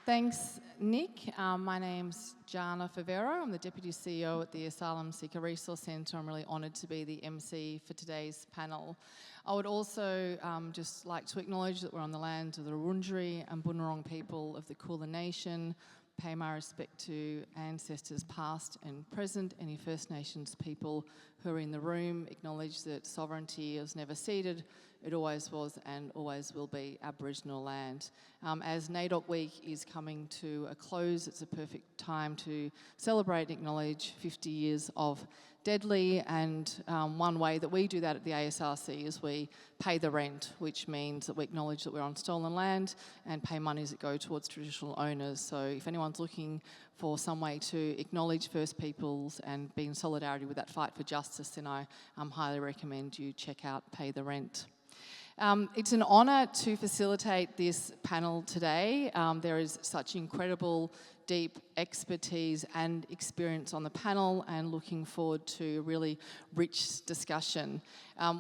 Thanks, Nick. My name's Jana Favero. I'm the Deputy CEO at the Asylum Seeker Resource Centre. I'm really honoured to be the MC for today's panel. I would also just like to acknowledge that we're on the land of the Wurundjeri and Bunurong people of the Kulin Nation, pay my respect to ancestors past and present, any First Nations people who are in the room, acknowledge that sovereignty is never ceded, it always was and always will be Aboriginal land. As NAIDOC Week is coming to a close, it's a perfect time to celebrate and acknowledge 50 years of Deadly, and one way that we do that at the ASRC is we pay the rent, which means that we acknowledge that we're on stolen land and pay monies that go towards traditional owners. So if anyone's looking for some way to acknowledge First Peoples and be in solidarity with that fight for justice, then I highly recommend you check out Pay the Rent. It's an honour to facilitate this panel today. There is such incredible, deep expertise and experience on the panel, and looking forward to a really rich discussion.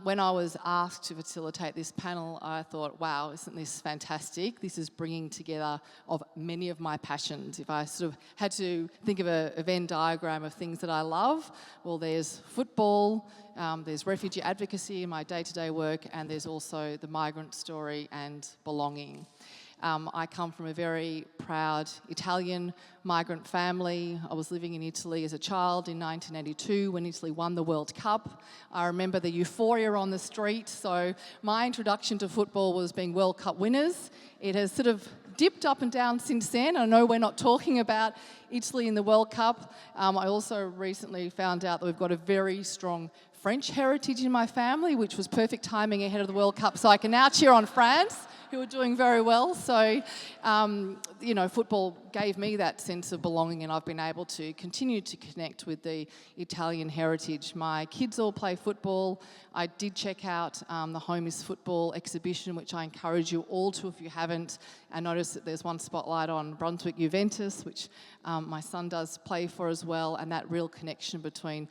When I was asked to facilitate this panel, I thought, wow, isn't this fantastic? This is bringing together of many of my passions. If I sort of had to think of a Venn diagram of things that I love, well, there's football, there's refugee advocacy in my day-to-day work, and there's also the migrant story and belonging. I come from a very proud Italian migrant family. I was living in Italy as a child in 1982 when Italy won the World Cup. I remember the euphoria on the street, so my introduction to football was being World Cup winners. It has sort of dipped up and down since then. I know we're not talking about Italy in the World Cup. I also recently found out that we've got a very strong French heritage in my family, which was perfect timing ahead of the World Cup, so I can now cheer on France, who are doing very well. So, you know, football gave me that sense of belonging, and I've been able to continue to connect with the Italian heritage. My kids all play football. I did check out the Home is Football exhibition, which I encourage you all to if you haven't. I noticed that there's one spotlight on Brunswick Juventus, which my son does play for as well, and that real connection between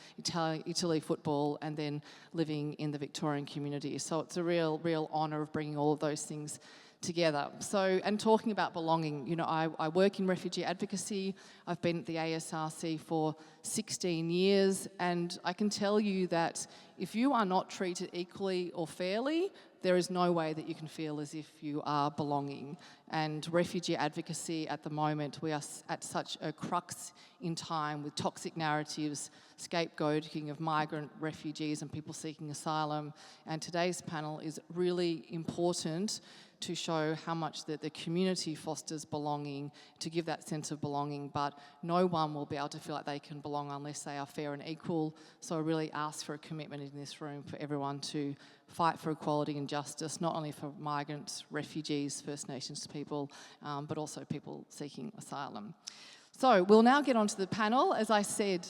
Italy football and then living in the Victorian community. So it's a real honour of bringing all of those things together. So, and talking about belonging, you know, I work in refugee advocacy. I've been at the ASRC for 16 years, and I can tell you that if you are not treated equally or fairly, there is no way that you can feel as if you are belonging. And refugee advocacy at the moment, we are at such a crux in time with toxic narratives, scapegoating of migrant refugees and people seeking asylum. And today's panel is really important to show how much the community fosters belonging, to give that sense of belonging, but no one will be able to feel like they can belong unless they are fair and equal. So I really ask for a commitment in this room for everyone to fight for equality and justice, not only for migrants, refugees, First Nations people, but also people seeking asylum. So we'll now get on to the panel. As I said,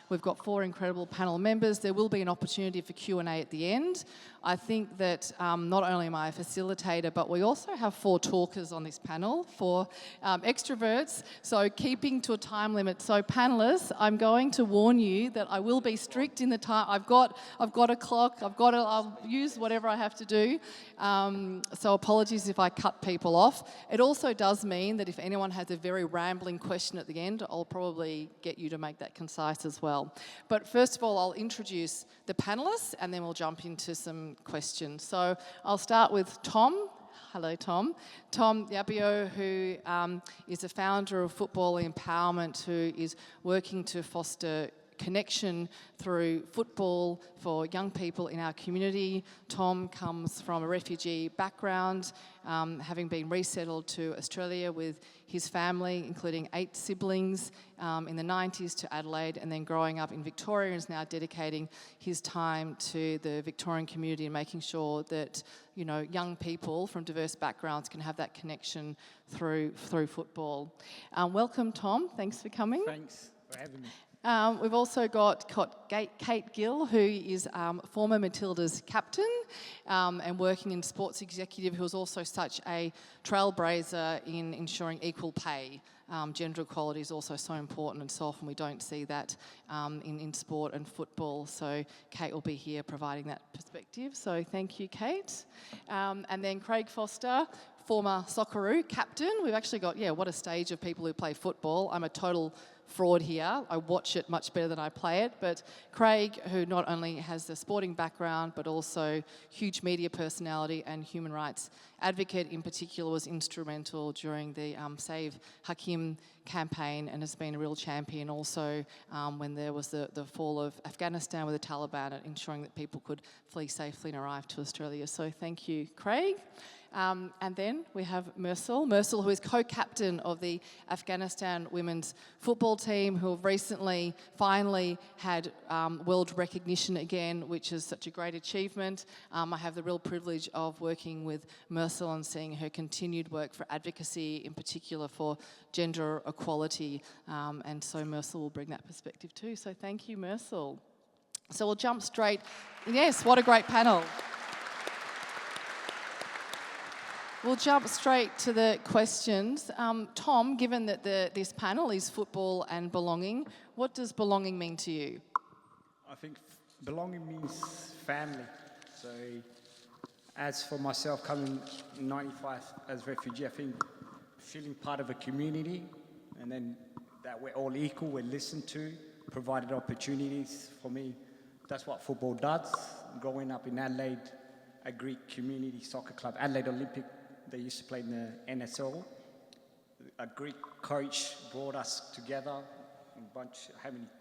we've got 4 incredible panel members. There will be an opportunity for Q&A at the end. I think that not only am I a facilitator, but we also have 4 talkers on this panel, 4 extroverts, so keeping to a time limit. So panellists, I'm going to warn you that I will be strict in the time. I've got a clock, I'll use whatever I have to do. So apologies if I cut people off. It also does mean that if anyone has a very rambling question at the end, I'll probably get you to make that concise as well. But first of all, I'll introduce the panellists and then we'll jump into some questions. So I'll start with Tom. Hello, Tom. Tom Yapio, who is the founder of Football Empowerment, who is working to foster connection through football for young people in our community. Tom comes from a refugee background, having been resettled to Australia with his family, including 8 siblings, in the 90s to Adelaide, and then growing up in Victoria, and is now dedicating his time to the Victorian community and making sure that, you know, young people from diverse backgrounds can have that connection through football. Welcome, Tom. Thanks for coming. Thanks for having me. We've also got Kate Gill, who is former Matilda's captain and working in sports executive, who is also such a trailblazer in ensuring equal pay. Gender equality is also so important, and so often we don't see that in sport and football. So Kate will be here providing that perspective. So thank you, Kate. And then Craig Foster, former Socceroo captain. We've actually got, what a stage of people who play football. I'm a total fraud here. I watch it much better than I play it. But Craig, who not only has the sporting background, but also huge media personality and human rights advocate in particular, was instrumental during the Save Hakim campaign and has been a real champion also when there was the fall of Afghanistan with the Taliban and ensuring that people could flee safely and arrive to Australia. So thank you, Craig. And then we have Mursal, who is co-captain of the Afghanistan women's football team, who have recently finally had world recognition again, which is such a great achievement. I have the real privilege of working with Mursal and seeing her continued work for advocacy, in particular for gender equality, and so Mursal will bring that perspective too. So thank you, Mursal. So we'll jump straight. Yes, what a great panel. We'll jump straight to the questions. Tom, given that this panel is football and belonging, what does belonging mean to you? I think belonging means family. So as for myself, coming in 95 as a refugee, I think feeling part of a community and then that we're all equal, we're listened to, provided opportunities. For me, that's what football does. Growing up in Adelaide, a Greek community soccer club, Adelaide Olympic, they used to play in the NSL. A Greek coach brought us together, a bunch,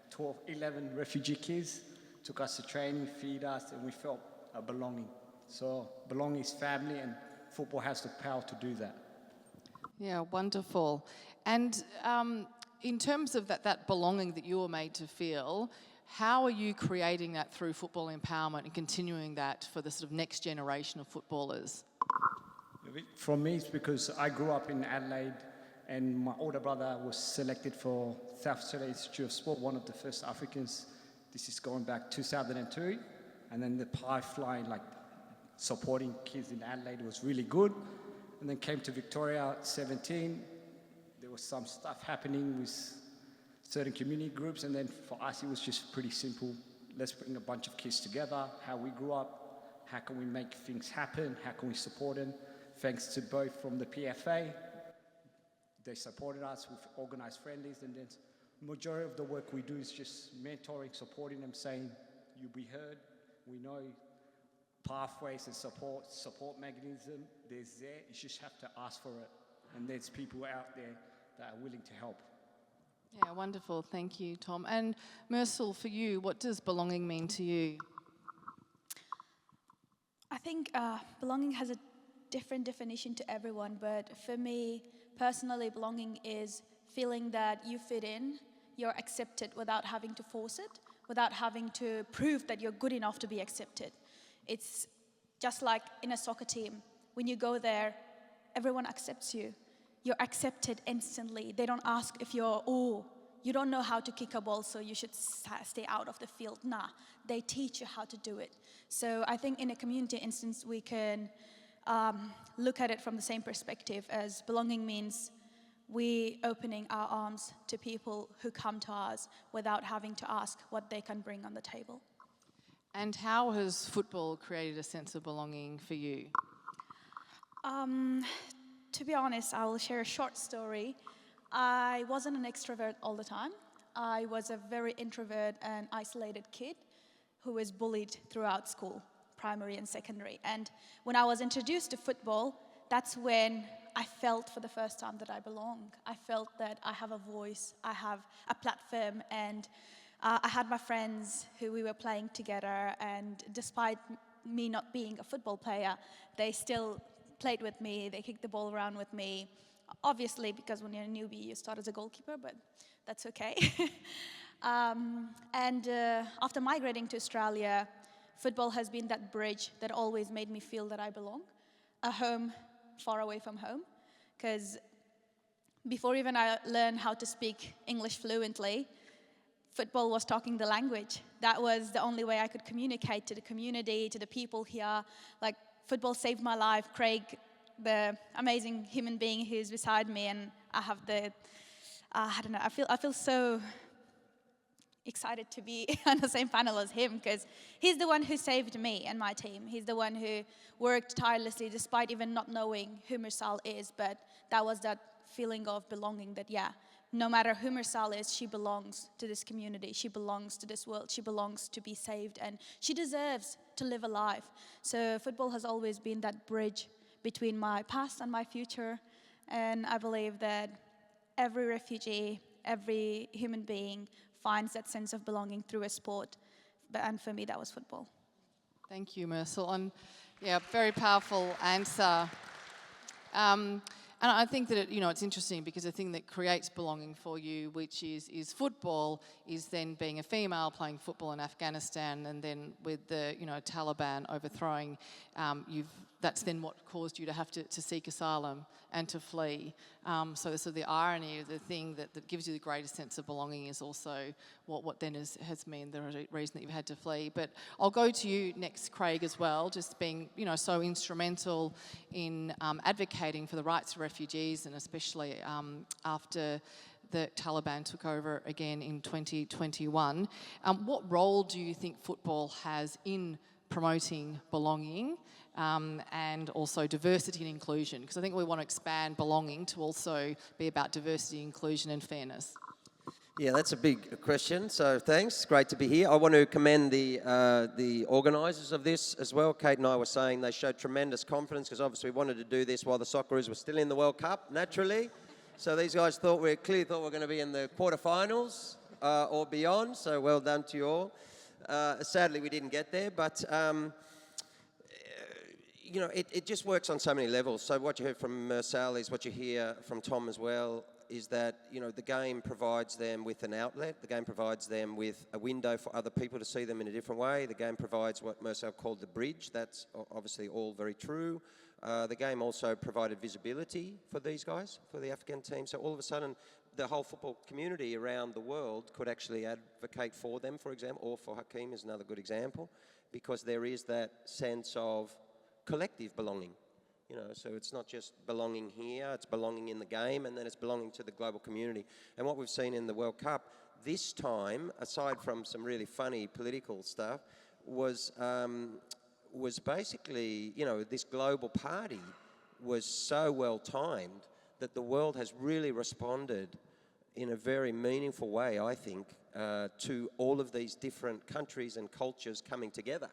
12, 11 refugee kids, took us to training, feed us, and we felt a belonging. So belonging is family, and football has the power to do that. Yeah, wonderful. And in terms of that belonging that you were made to feel, how are you creating that through football empowerment and continuing that for the sort of next generation of footballers? For me, it's because I grew up in Adelaide and my older brother was selected for South Australia Institute of Sport, one of the first Africans. This is going back 2002. And then the pipeline, like supporting kids in Adelaide was really good. And then came to Victoria at 17. There was some stuff happening with certain community groups. And then for us, it was just pretty simple. Let's bring a bunch of kids together, how we grew up, how can we make things happen, how can we support them. Thanks to both from the PFA, they supported us with organised friendlies, and then majority of the work we do is just mentoring, supporting them, saying, you'll be heard, we know pathways and support mechanism, there's there, you just have to ask for it, and there's people out there that are willing to help. Yeah, wonderful, thank you, Tom. And Mursal, for you, what does belonging mean to you? I think belonging has a different definition to everyone, but for me personally, belonging is feeling that you fit in, you're accepted without having to force it, without having to prove that you're good enough to be accepted. It's just like in a soccer team. When you go there, everyone accepts you. You're accepted instantly. They don't ask if you don't know how to kick a ball, so you should stay out of the field. Nah, they teach you how to do it. So I think in a community instance, we can look at it from the same perspective as belonging means we opening our arms to people who come to us without having to ask what they can bring on the table. And how has football created a sense of belonging for you? To be honest, I will share a short story. I wasn't an extrovert all the time. I was a very introvert and isolated kid who was bullied throughout school, primary and secondary. And when I was introduced to football, that's when I felt for the first time that I belong. I felt that I have a voice, I have a platform, and I had my friends who we were playing together, and despite me not being a football player, they still played with me, they kicked the ball around with me. Obviously, because when you're a newbie, you start as a goalkeeper, but that's okay. After migrating to Australia, football has been that bridge that always made me feel that I belong. A home far away from home. Because before even I learned how to speak English fluently, football was talking the language. That was the only way I could communicate to the community, to the people here. Like, football saved my life. Craig, the amazing human being who's beside me, and I have the, I don't know, I feel so excited to be on the same panel as him, because he's the one who saved me and my team. He's the one who worked tirelessly despite even not knowing who Mursal is, but that was that feeling of belonging that, yeah, no matter who Mursal is, she belongs to this community, she belongs to this world, she belongs to be saved, and she deserves to live a life. So football has always been that bridge between my past and my future, and I believe that every refugee, every human being finds that sense of belonging through a sport, and for me that was football. Thank you, Mursal. And yeah, very powerful answer. And I think that it's interesting because the thing that creates belonging for you, which is football, is then being a female playing football in Afghanistan, and then with the Taliban overthrowing, that's then what caused you to have to seek asylum and to flee. So the irony of the thing that gives you the greatest sense of belonging is also what then has meant the reason that you've had to flee. But I'll go to you next, Craig, as well, just being so instrumental in advocating for the rights of refugees, and especially after the Taliban took over again in 2021. What role do you think football has in promoting belonging and also diversity and inclusion? Because I think we want to expand belonging to also be about diversity, inclusion and fairness. Yeah, that's a big question, so thanks. Great to be here. I want to commend the organisers of this as well. Kate and I were saying they showed tremendous confidence, because obviously we wanted to do this while the Socceroos were still in the World Cup, naturally. So these guys clearly thought we were going to be in the quarterfinals or beyond, so well done to you all. Sadly, we didn't get there, but it just works on so many levels. So what you heard from Mursal is what you hear from Tom as well, is that the game provides them with an outlet. The game provides them with a window for other people to see them in a different way. The game provides what Mursal called the bridge. That's obviously all very true. The game also provided visibility for these guys, for the Afghan team. So all of a sudden, the whole football community around the world could actually advocate for them, for example, or for Hakeem is another good example, because there is that sense of collective belonging. So it's not just belonging here, it's belonging in the game, and then it's belonging to the global community. And what we've seen in the World Cup this time, aside from some really funny political stuff, was basically, this global party was so well timed that the world has really responded in a very meaningful way, I think, to all of these different countries and cultures coming together.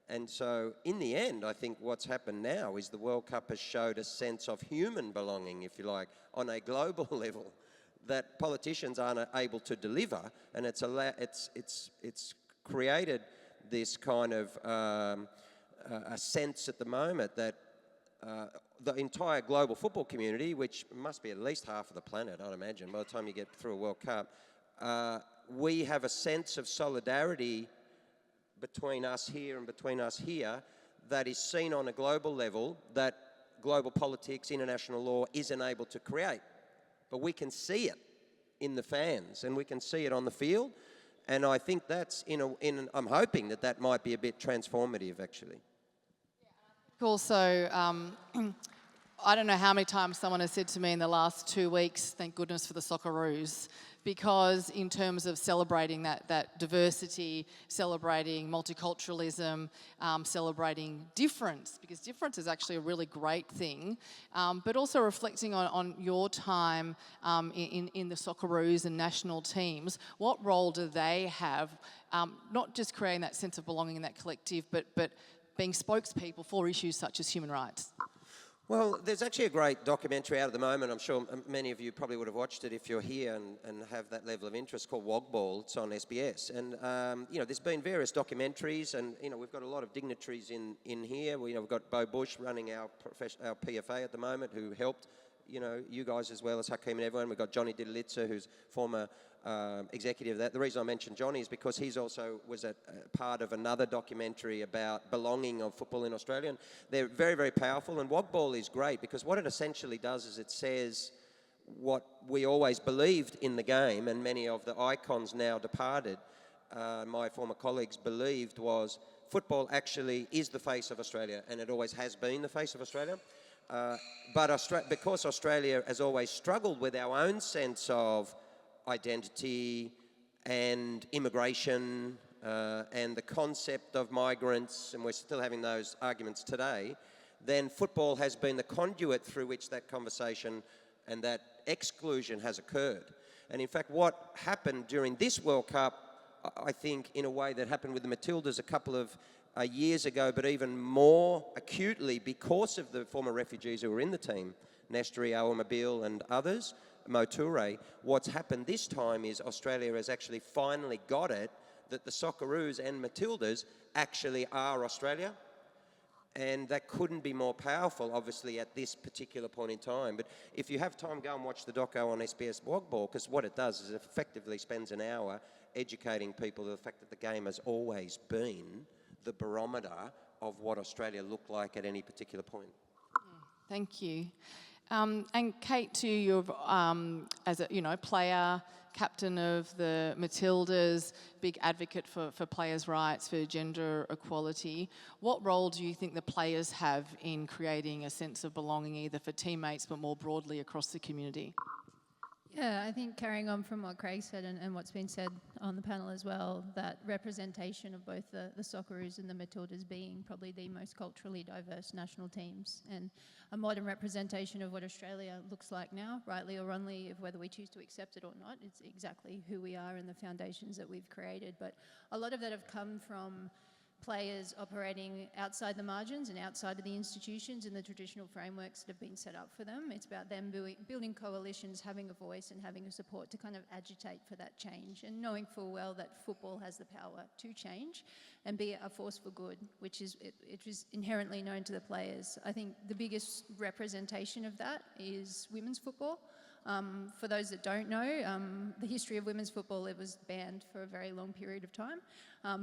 And so, in the end, I think what's happened now is the World Cup has showed a sense of human belonging, if you like, on a global level that politicians aren't able to deliver, and it's created this kind of a sense at the moment that the entire global football community, which must be at least half of the planet, I'd imagine, by the time you get through a World Cup, we have a sense of solidarity between us here and between us here that is seen on a global level that global politics, international law isn't able to create. But we can see it in the fans, and we can see it on the field, and I think that's I'm hoping that might be a bit transformative, actually. Also, I don't know how many times someone has said to me in the last 2 weeks, thank goodness for the Socceroos, because in terms of celebrating that diversity, celebrating multiculturalism, celebrating difference, because difference is actually a really great thing, but also reflecting on your time in the Socceroos and national teams. What role do they have, not just creating that sense of belonging in that collective, but being spokespeople for issues such as human rights? Well, there's actually a great documentary out at the moment. I'm sure many of you probably would have watched it if you're here and have that level of interest, called Wogball. It's on SBS. And, there's been various documentaries, and, we've got a lot of dignitaries in here. We've got Bo Bush running our PFA at the moment, who helped, you guys as well as Hakeem and everyone. We've got Johnny Didalitsa, who's former executive of that. The reason I mentioned Johnny is because he's also was a part of another documentary about belonging of football in Australia. And they're very, very powerful. And Wogball is great because what it essentially does is it says what we always believed in the game, and many of the icons now departed, my former colleagues believed, was football actually is the face of Australia, and it always has been the face of Australia. But because Australia has always struggled with our own sense of identity and immigration and the concept of migrants, and we're still having those arguments today, then football has been the conduit through which that conversation and that exclusion has occurred. And in fact, what happened during this World Cup, I think, in a way that happened with the Matildas a couple of years ago, but even more acutely because of the former refugees who were in the team, Nestri, Awamabil and others, Moture, what's happened this time is Australia has actually finally got it that the Socceroos and Matildas actually are Australia. And that couldn't be more powerful, obviously, at this particular point in time. But if you have time, go and watch the doco on SBS Wogball, because what it does is it effectively spends an hour educating people of the fact that the game has always been the barometer of what Australia looked like at any particular point. Thank you. And Kate, too, you're as a player, captain of the Matildas, big advocate for players' rights, for gender equality. What role do you think the players have in creating a sense of belonging, either for teammates but more broadly across the community? Yeah, I think carrying on from what Craig said and what's been said on the panel as well, that representation of both the Socceroos and the Matildas being probably the most culturally diverse national teams, and a modern representation of what Australia looks like now, rightly or wrongly, of whether we choose to accept it or not. It's exactly who we are and the foundations that we've created. But a lot of that have come from players operating outside the margins and outside of the institutions and the traditional frameworks that have been set up for them. It's about them building coalitions, having a voice and having a support to kind of agitate for that change, and knowing full well that football has the power to change and be a force for good, which is inherently known to the players. I think the biggest representation of that is women's football. For those that don't know, the history of women's football, it was banned for a very long period of time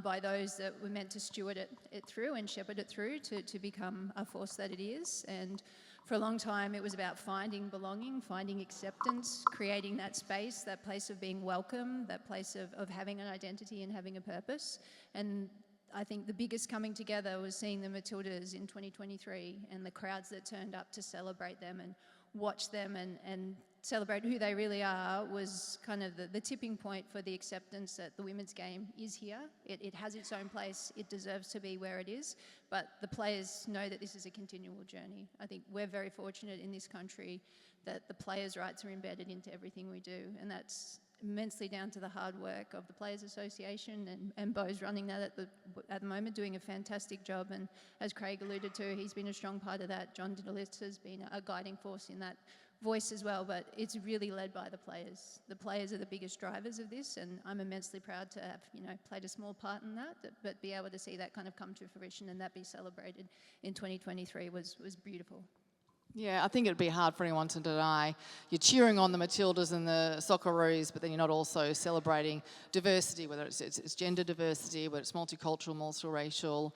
by those that were meant to steward it through and shepherd it through to become a force that it is. And for a long time, it was about finding belonging, finding acceptance, creating that space, that place of being welcome, that place of having an identity and having a purpose. And I think the biggest coming together was seeing the Matildas in 2023 and the crowds that turned up to celebrate them and watch them and celebrate who they really are was kind of the tipping point for the acceptance that the women's game is here. It has its own place. It deserves to be where it is. But the players know that this is a continual journey. I think we're very fortunate in this country that the players' rights are embedded into everything we do. And that's immensely down to the hard work of the Players Association, and Bo's running that at the moment, doing a fantastic job. And as Craig alluded to, he's been a strong part of that. John Didalist has been a guiding force in that voice as well, but it's really led by the players. The players are the biggest drivers of this, and I'm immensely proud to have, played a small part in that, but be able to see that kind of come to fruition and that be celebrated in 2023 was beautiful. Yeah, I think it'd be hard for anyone to deny you're cheering on the Matildas and the Socceroos, but then you're not also celebrating diversity, whether it's gender diversity, whether it's multicultural, multiracial.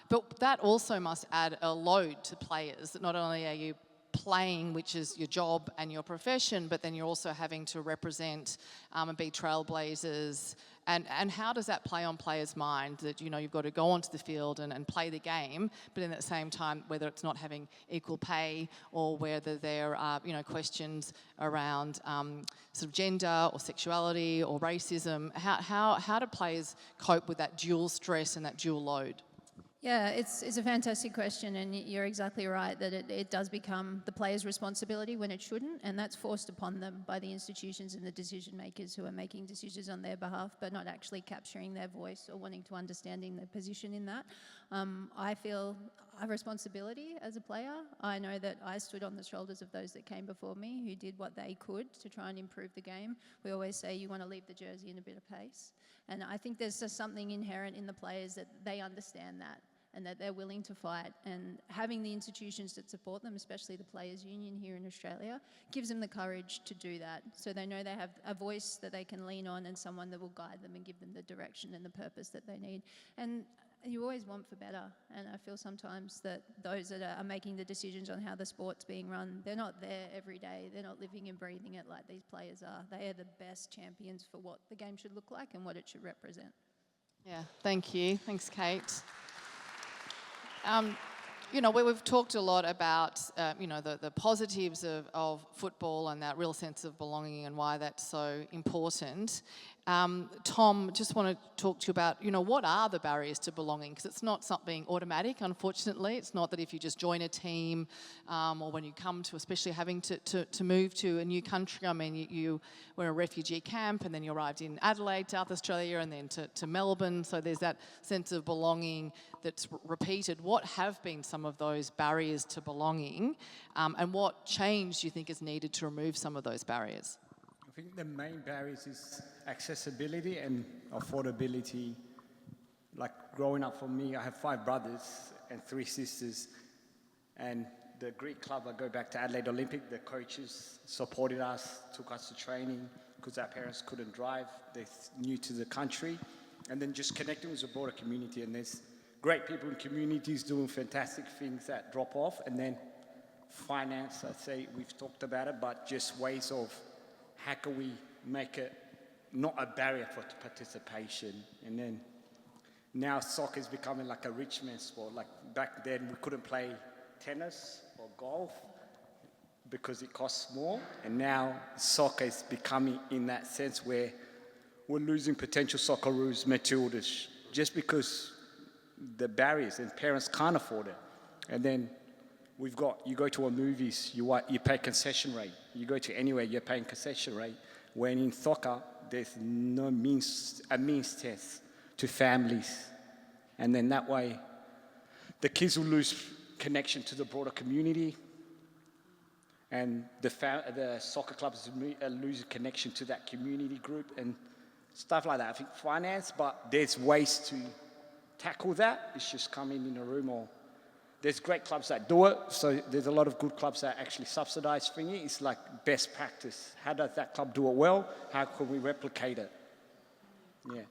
But that also must add a load to players, that not only are you playing, which is your job and your profession, but then you're also having to represent and be trailblazers. And how does that play on players' mind that, you've got to go onto the field and play the game, but then at the same time, whether it's not having equal pay or whether there are, questions around sort of gender or sexuality or racism, how do players cope with that dual stress and that dual load? Yeah, it's a fantastic question, and you're exactly right that it does become the player's responsibility when it shouldn't, and that's forced upon them by the institutions and the decision makers who are making decisions on their behalf but not actually capturing their voice or wanting to understanding their position in that. I feel a responsibility as a player. I know that I stood on the shoulders of those that came before me who did what they could to try and improve the game. We always say you want to leave the jersey in a bit of pace, and I think there's just something inherent in the players that they understand that and that they're willing to fight, and having the institutions that support them, especially the Players Union here in Australia, gives them the courage to do that. So they know they have a voice that they can lean on and someone that will guide them and give them the direction and the purpose that they need. And you always want for better, and I feel sometimes that those that are making the decisions on how the sport's being run, they're not there every day. They're not living and breathing it like these players are. They are the best champions for what the game should look like and what it should represent. Yeah, thank you. Thanks, Kate. We've talked a lot about, the positives of football and that real sense of belonging and why that's so important. Tom, just want to talk to you about, what are the barriers to belonging? Because it's not something automatic, unfortunately. It's not that if you just join a team or when you come to, especially having to move to a new country. I mean, you were in a refugee camp and then you arrived in Adelaide, South Australia, and then to Melbourne. So there's that sense of belonging that's repeated. What have been some of those barriers to belonging and what change do you think is needed to remove some of those barriers? I think the main barriers is accessibility and affordability. Like growing up for me, I have 5 brothers and 3 sisters, and the Greek club, I go back to Adelaide Olympic, the coaches supported us, took us to training because our parents couldn't drive, they're new to the country, and then just connecting with the broader community. And there's great people in communities doing fantastic things that drop off. And then finance, I'd say we've talked about it, but just ways of how can we make it not a barrier for participation. And then now soccer is becoming like a rich man's sport. Like back then we couldn't play tennis or golf because it costs more. And now soccer is becoming in that sense where we're losing potential Socceroos, Matildas, just because the barriers and parents can't afford it. And then you go to a movies, you pay concession rate. You go to anywhere, you're paying concession rate. When in soccer, there's no means test to families. And then that way, the kids will lose connection to the broader community. And the soccer clubs lose connection to that community group and stuff like that. I think finance, but there's ways to tackle that. It's just coming in a room or there's great clubs that do it, so there's a lot of good clubs that actually subsidise thingy. It's like best practice. How does that club do it well? How can we replicate it? Yeah.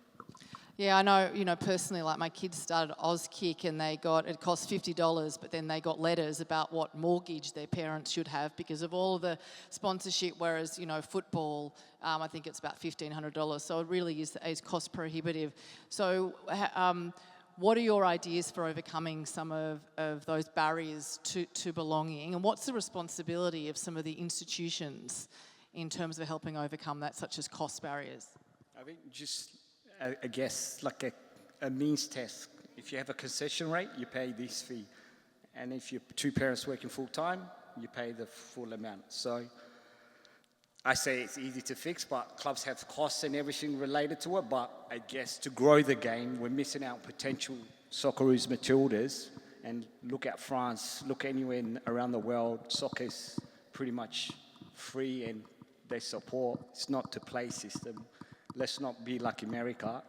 Yeah, I know, personally, like my kids started Auskick and it cost $50, but then they got letters about what mortgage their parents should have because of all of the sponsorship, whereas, football, I think it's about $1,500. So it really is cost prohibitive. So what are your ideas for overcoming some of those barriers to belonging? And what's the responsibility of some of the institutions in terms of helping overcome that, such as cost barriers? I think just, I guess, like a means test. If you have a concession rate, you pay this fee. And if you're 2 parents working full-time, you pay the full amount. So I say it's easy to fix, but clubs have costs and everything related to it. But I guess to grow the game, we're missing out potential Socceroos, Matildas. And look at France, look anywhere around the world, soccer is pretty much free and they support. It's not to play system. Let's not be like America,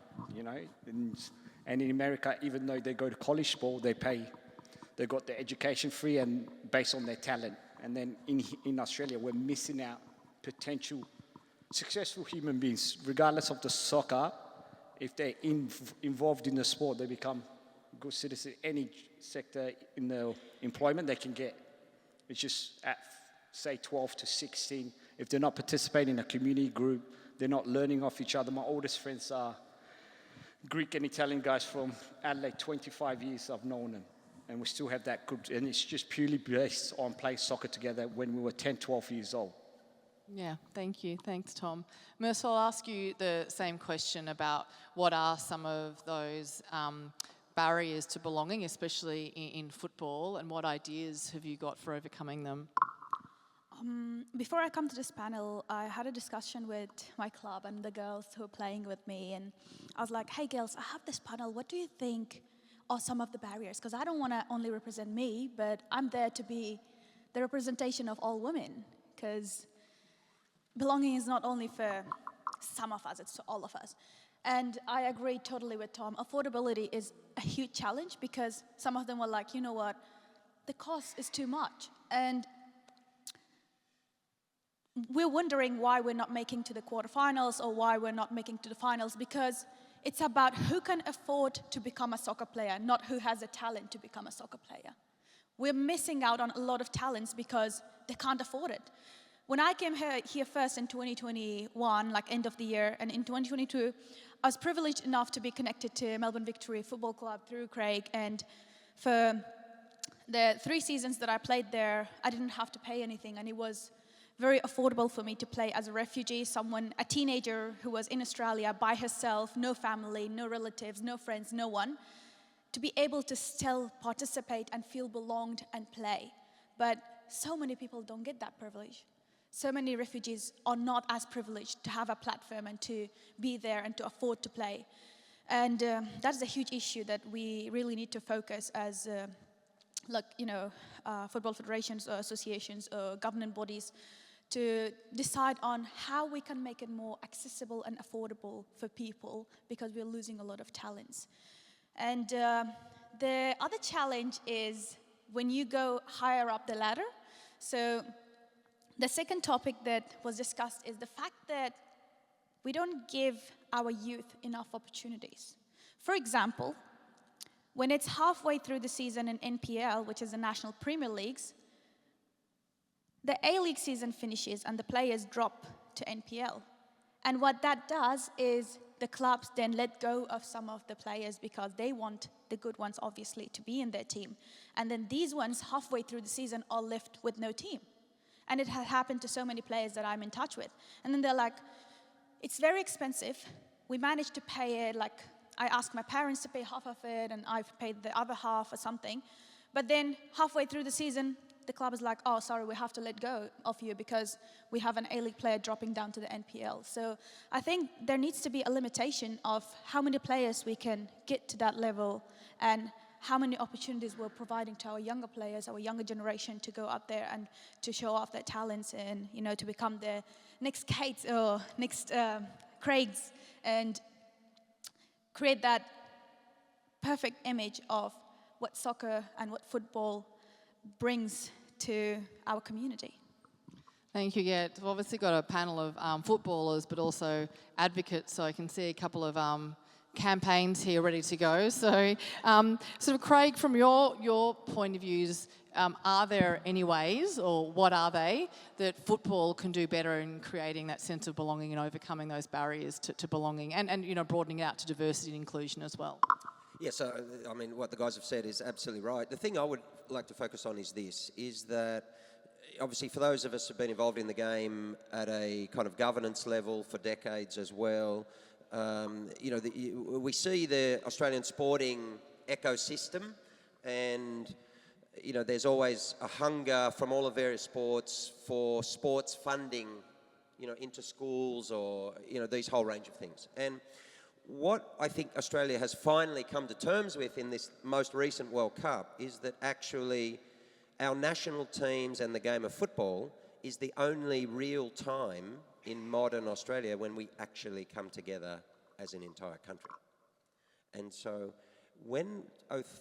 And in America, even though they go to college sport, they got their education free and based on their talent. And then in Australia, we're missing out potential successful human beings, regardless of the soccer. If they're involved in the sport, they become good citizens. Any sector in the employment they can get. It's just at, say, 12 to 16. If they're not participating in a community group, they're not learning off each other. My oldest friends are Greek and Italian guys from Adelaide, 25 years I've known them. And we still have that good, and it's just purely based on playing soccer together when we were 10, 12 years old. Yeah, thank you. Thanks, Tom. Mursal, I'll ask you the same question about what are some of those barriers to belonging, especially in football, and what ideas have you got for overcoming them? Before I come to this panel, I had a discussion with my club and the girls who are playing with me, and I was like, hey girls, I have this panel, what do you think are some of the barriers? Because I don't want to only represent me, but I'm there to be the representation of all women, because belonging is not only for some of us, it's for all of us. And I agree totally with Tom. Affordability is a huge challenge because some of them were like, you know what, the cost is too much. And we're wondering why we're not making to the quarterfinals or why we're not making to the finals, because it's about who can afford to become a soccer player, not who has the talent to become a soccer player. We're missing out on a lot of talents because they can't afford it. When I came here first in 2021, like end of the year, and in 2022, I was privileged enough to be connected to Melbourne Victory Football Club through Craig, and for the 3 seasons that I played there, I didn't have to pay anything, and it was very affordable for me to play as a refugee, a teenager who was in Australia by herself, no family, no relatives, no friends, no one, to be able to still participate and feel belonged and play. But so many people don't get that privilege. So many refugees are not as privileged to have a platform and to be there and to afford to play. And that's a huge issue that we really need to focus as football federations or associations or government bodies to decide on how we can make it more accessible and affordable for people, because we're losing a lot of talents. And the other challenge is when you go higher up the ladder. So the second topic that was discussed is the fact that we don't give our youth enough opportunities. For example, when it's halfway through the season in NPL, which is the National Premier Leagues, the A-League season finishes and the players drop to NPL. And what that does is the clubs then let go of some of the players because they want the good ones, obviously, to be in their team. And then these ones, halfway through the season, are left with no team. And it has happened to so many players that I'm in touch with. And then they're like, it's very expensive. We managed to pay it, like, I asked my parents to pay half of it, and I've paid the other half or something. But then halfway through the season, the club is like, oh, sorry, we have to let go of you because we have an A-League player dropping down to the NPL. So I think there needs to be a limitation of how many players we can get to that level and how many opportunities we're providing to our younger players, our younger generation, to go up there and to show off their talents and, you know, to become the next Kates or next Craigs and create that perfect image of what soccer and what football brings to our community. Thank you. Yeah, we've obviously got a panel of footballers, but also advocates. So I can see a couple of campaigns here ready to go. So, sort of Craig, from your point of views, are there any ways, or what are they, that football can do better in creating that sense of belonging and overcoming those barriers to belonging, and you know, broadening it out to diversity and inclusion as well? Yeah, so, I mean, what the guys have said is absolutely right. The thing I would like to focus on is this, is that obviously for those of us who have been involved in the game at a kind of governance level for decades as well, you know, we see the Australian sporting ecosystem, and, you know, there's always a hunger from all the various sports for sports funding, you know, into schools or, you know, these whole range of things. And what I think Australia has finally come to terms with in this most recent World Cup is that actually our national teams and the game of football is the only real time in modern Australia when we actually come together as an entire country. And so when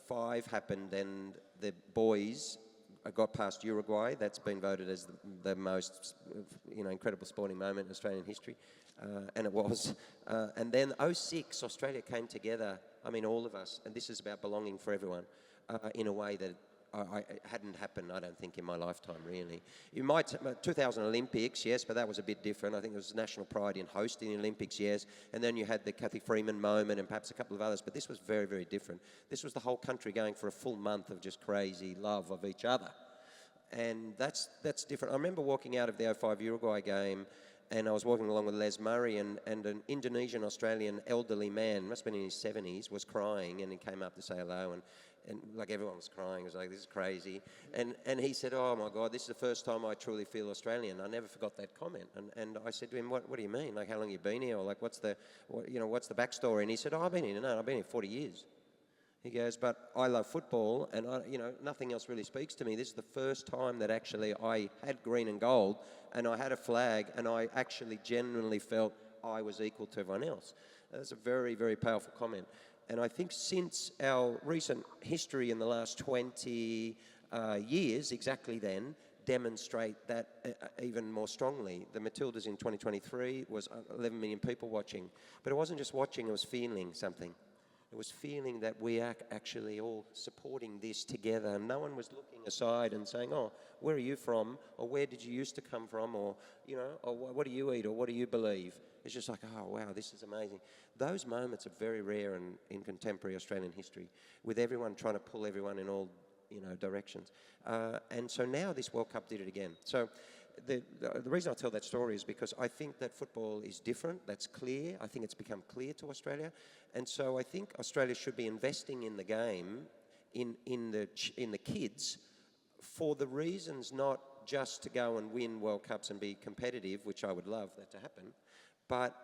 05 happened and the boys got past Uruguay, that's been voted as the most, you know, incredible sporting moment in Australian history. And it was. And then 06, Australia came together, I mean, all of us, and this is about belonging for everyone, in a way that hadn't happened, I don't think, in my lifetime, really. You might, 2000 Olympics, yes, but that was a bit different. I think there was national pride in hosting the Olympics, yes, and then you had the Kathy Freeman moment and perhaps a couple of others, but this was very, very different. This was the whole country going for a full month of just crazy love of each other. And that's different. I remember walking out of the 05 Uruguay game, and I was walking along with Les Murray, and an Indonesian-Australian elderly man, must have been in his 70s, was crying, and he came up to say hello, and like everyone was crying. It was like, this is crazy. And he said, oh my God, this is the first time I truly feel Australian. I never forgot that comment. And I said to him, what do you mean? Like, how long have you been here? Or like, what's the backstory? And he said, oh, I've been here 40 years. He goes, but I love football, and nothing else really speaks to me. This is the first time that actually I had green and gold, and I had a flag, and I actually genuinely felt I was equal to everyone else. That's a very, very powerful comment. And I think since our recent history in the last 20 years, exactly then, demonstrate that even more strongly. The Matildas in 2023 was 11 million people watching. But it wasn't just watching, it was feeling something. It was feeling that we are actually all supporting this together, and no one was looking aside and saying, oh, where are you from? Or where did you used to come from? Or, you know, or what do you eat? Or what do you believe? It's just like, oh, wow, this is amazing. Those moments are very rare in contemporary Australian history, with everyone trying to pull everyone in all, you know, directions. And so now this World Cup did it again. So the reason I tell that story is because I think that football is different. That's clear. I think it's become clear to Australia. And so I think Australia should be investing in the game, in the kids, for the reasons not just to go and win World Cups and be competitive, which I would love that to happen, but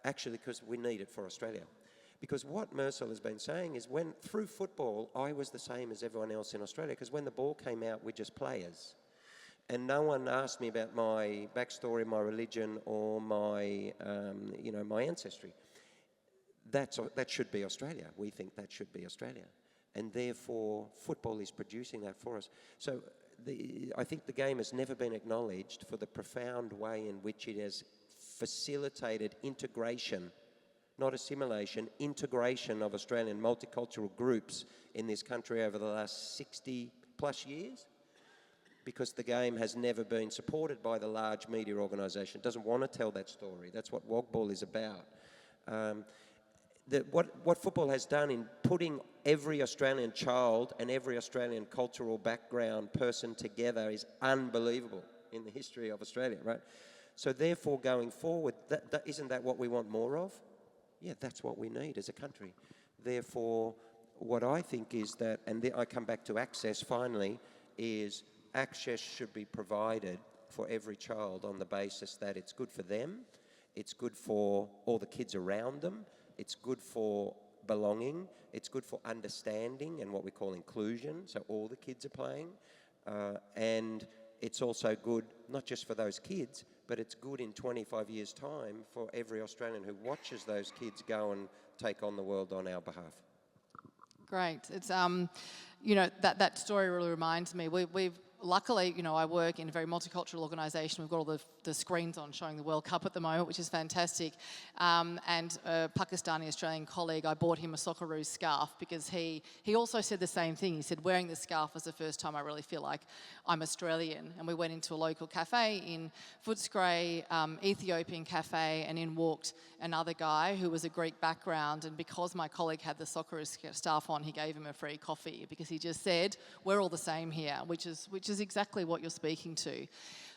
actually because we need it for Australia. Because what Mursal has been saying is through football, I was the same as everyone else in Australia, because when the ball came out, we're just players. And no one asked me about my backstory, my religion, or my ancestry. That should be Australia. We think that should be Australia. And therefore, football is producing that for us. So I think the game has never been acknowledged for the profound way in which it has facilitated integration, not assimilation, integration of Australian multicultural groups in this country over the last 60 plus years, because the game has never been supported by the large media organisation. It doesn't want to tell that story. That's what Wogball is about. What football has done in putting every Australian child and every Australian cultural background person together is unbelievable in the history of Australia, right? So therefore, going forward, isn't that what we want more of? Yeah, that's what we need as a country. Therefore, what I think is that, and I come back to access finally, is access should be provided for every child on the basis that it's good for them, it's good for all the kids around them, it's good for belonging, it's good for understanding and what we call inclusion, so all the kids are playing, and it's also good not just for those kids, but it's good in 25 years' time for every Australian who watches those kids go and take on the world on our behalf. Great. It's that story really reminds me. We've luckily, I work in a very multicultural organisation. We've got all the screens on showing the World Cup at the moment, which is fantastic. And a Pakistani Australian colleague, I bought him a Socceroo scarf because he also said the same thing. He said, wearing this scarf was the first time I really feel like I'm Australian. And we went into a local cafe in Footscray, Ethiopian cafe, and in walked another guy who was a Greek background. And because my colleague had the Socceroo scarf on, he gave him a free coffee because he just said, we're all the same here, which is exactly what you're speaking to.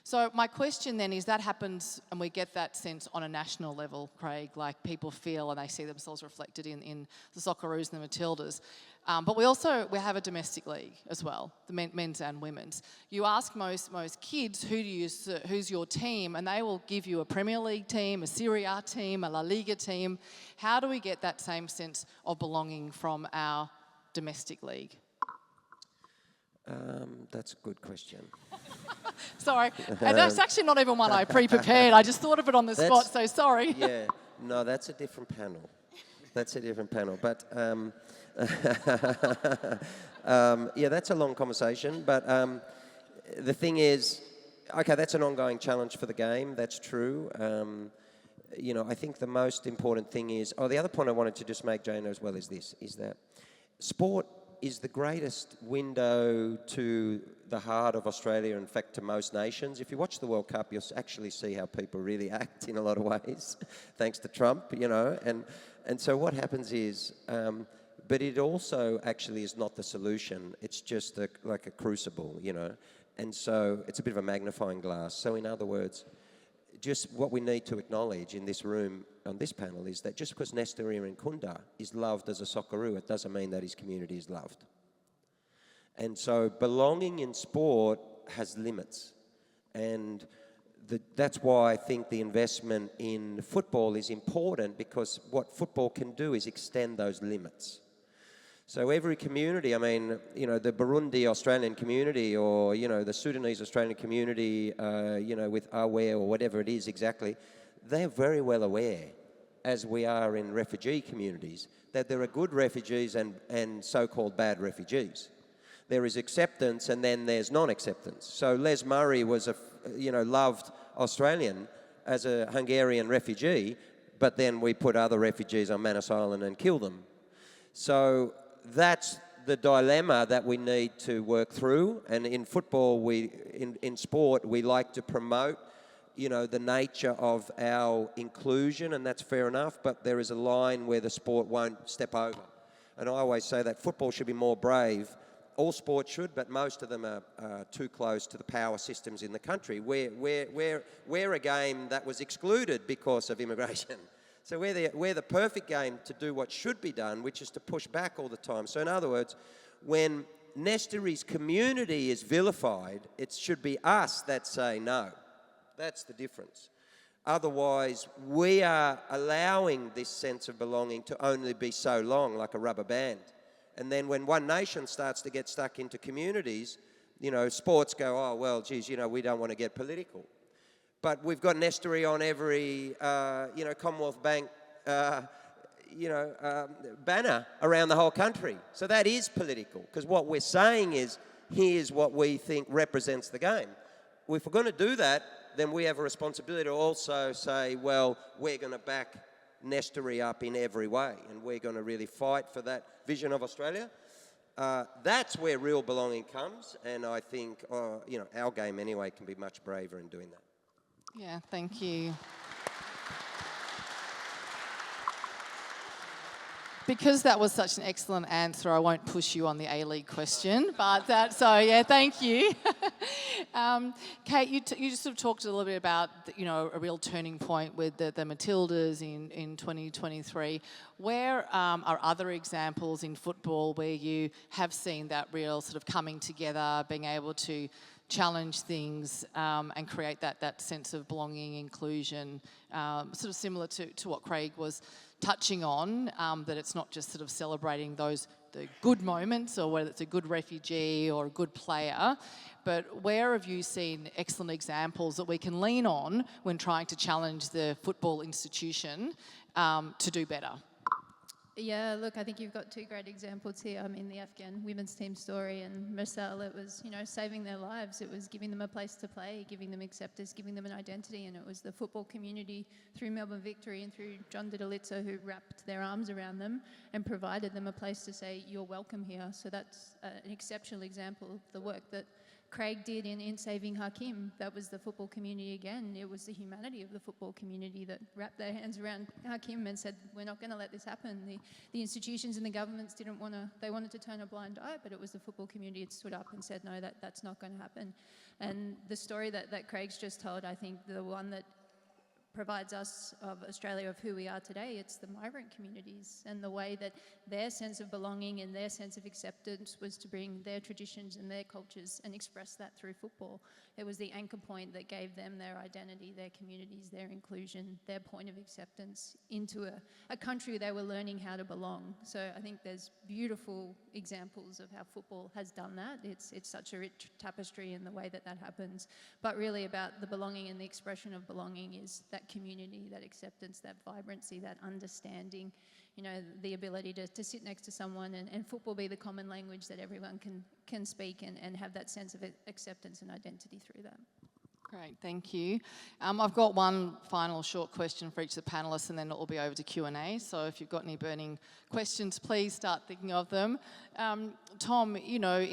So my question then is, that happens and we get that sense on a national level, Craig, like people feel and they see themselves reflected in the Socceroos and the Matildas. But we have a domestic league as well, the men's and women's. You ask most kids, who's your team, and they will give you a Premier League team, a Serie A team, a La Liga team. How do we get that same sense of belonging from our domestic league? That's a good question. Sorry, and that's actually not even one I pre-prepared. I just thought of it on the spot, so sorry. Yeah, no, that's a different panel. That's a different panel. But, yeah, that's a long conversation. But the thing is, okay, that's an ongoing challenge for the game. That's true. I think the most important thing is... the other point I wanted to just make, Jana, as well, is that sport is the greatest window to the heart of Australia, in fact, to most nations. If you watch the World Cup, you'll actually see how people really act in a lot of ways, thanks to Trump, And so what happens is, but it also actually is not the solution. It's just like a crucible, And so it's a bit of a magnifying glass. So in other words, just what we need to acknowledge in this room on this panel is that just because Nestor Irankunda is loved as a Socceroo, it doesn't mean that his community is loved. And so belonging in sport has limits. And that's why I think the investment in football is important, because what football can do is extend those limits. So every community, the Burundi Australian community, or, the Sudanese Australian community, with Awe or whatever it is exactly, they're very well aware, as we are in refugee communities, that there are good refugees and so-called bad refugees. There is acceptance and then there's non-acceptance. So Les Murray was loved Australian as a Hungarian refugee, but then we put other refugees on Manus Island and kill them. So that's the dilemma that we need to work through. And in football, in sport, we like to promote, the nature of our inclusion, and that's fair enough, but there is a line where the sport won't step over. And I always say that football should be more brave all sports should, but most of them are too close to the power systems in the country. We're a game that was excluded because of immigration. So we're the perfect game to do what should be done, which is to push back all the time. So in other words, when Nestari's community is vilified, it should be us that say no. That's the difference. Otherwise, we are allowing this sense of belonging to only be so long, like a rubber band. And then when one nation starts to get stuck into communities, sports go, oh, well, geez, we don't want to get political. But we've got Nestari on every, Commonwealth Bank, banner around the whole country. So that is political, because what we're saying is, here's what we think represents the game. If we're going to do that, then we have a responsibility to also say, well, we're going to back Nestari up in every way, and we're going to really fight for that vision of Australia. That's where real belonging comes, and I think, our game anyway can be much braver in doing that. Yeah, thank you. Because that was such an excellent answer, I won't push you on the A-League question, but thank you. Kate, you just sort of talked a little bit about, a real turning point with the Matildas in 2023. Where are other examples in football where you have seen that real sort of coming together, being able to challenge things and create that sense of belonging, inclusion, sort of similar to what Craig was touching on, that it's not just sort of celebrating the good moments, or whether it's a good refugee or a good player, but where have you seen excellent examples that we can lean on when trying to challenge the football institution to do better? Yeah, look, I think you've got two great examples here. I mean, the Afghan women's team story and Mursal, it was, saving their lives. It was giving them a place to play, giving them acceptance, giving them an identity, and it was the football community through Melbourne Victory and through John Didalitza who wrapped their arms around them and provided them a place to say, you're welcome here. So that's an exceptional example of the work that Craig did in saving Hakim. That was the football community again. It was the humanity of the football community that wrapped their hands around Hakim and said, we're not going to let this happen. The institutions and the governments they wanted to turn a blind eye, but it was the football community that stood up and said, no, that's not going to happen. And the story that Craig's just told, I think the one that provides us of Australia of who we are today, it's the migrant communities and the way that their sense of belonging and their sense of acceptance was to bring their traditions and their cultures and express that through football. It was the anchor point that gave them their identity, their communities, their inclusion, their point of acceptance into a country they were learning how to belong. So I think there's beautiful examples of how football has done that. It's such a rich tapestry in the way that happens. But really about the belonging and the expression of belonging is that community, that acceptance, that vibrancy, that understanding, the ability to sit next to someone and football be the common language that everyone can speak and have that sense of acceptance and identity through that. Great, thank you. I've got one final short question for each of the panellists, and then it will be over to Q&A. So if you've got any burning questions, please start thinking of them. Tom,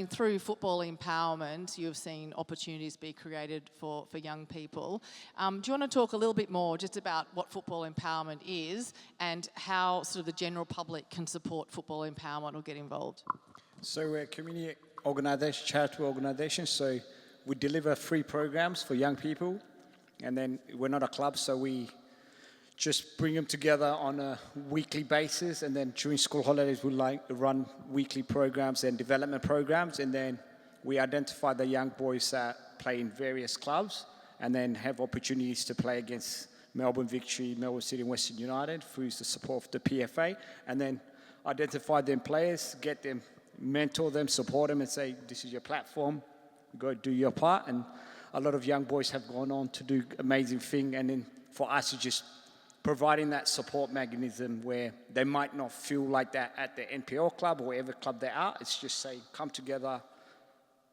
through football empowerment, you've seen opportunities be created for young people. Do you want to talk a little bit more just about what football empowerment is and how sort of the general public can support football empowerment or get involved? So we're a community organisation, charitable organisation, so we deliver free programs for young people, and then we're not a club, so we just bring them together on a weekly basis, and then during school holidays we run weekly programs and development programs, and then we identify the young boys that play in various clubs and then have opportunities to play against Melbourne Victory, Melbourne City and Western United through the support of the PFA, and then identify them players, get them, mentor them, support them and say, this is your platform, go do your part. And a lot of young boys have gone on to do amazing things, and then for us it's just providing that support mechanism where they might not feel like that at the NPL club or whatever club they are. It's just say, come together,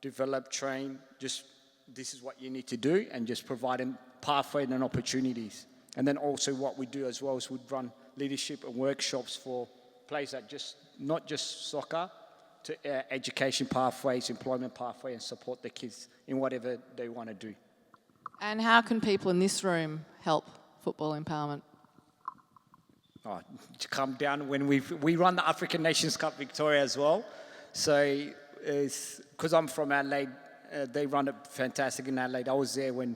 develop, train, just this is what you need to do, and just provide them pathways and opportunities. And then also what we do as well is we run leadership and workshops for players that just, not just soccer, to education pathways, employment pathways, and support the kids in whatever they want to do. And how can people in this room help football empowerment? To come down when we run the African Nations Cup Victoria as well. So is, because I'm from Adelaide, they run it fantastic in Adelaide. I was there when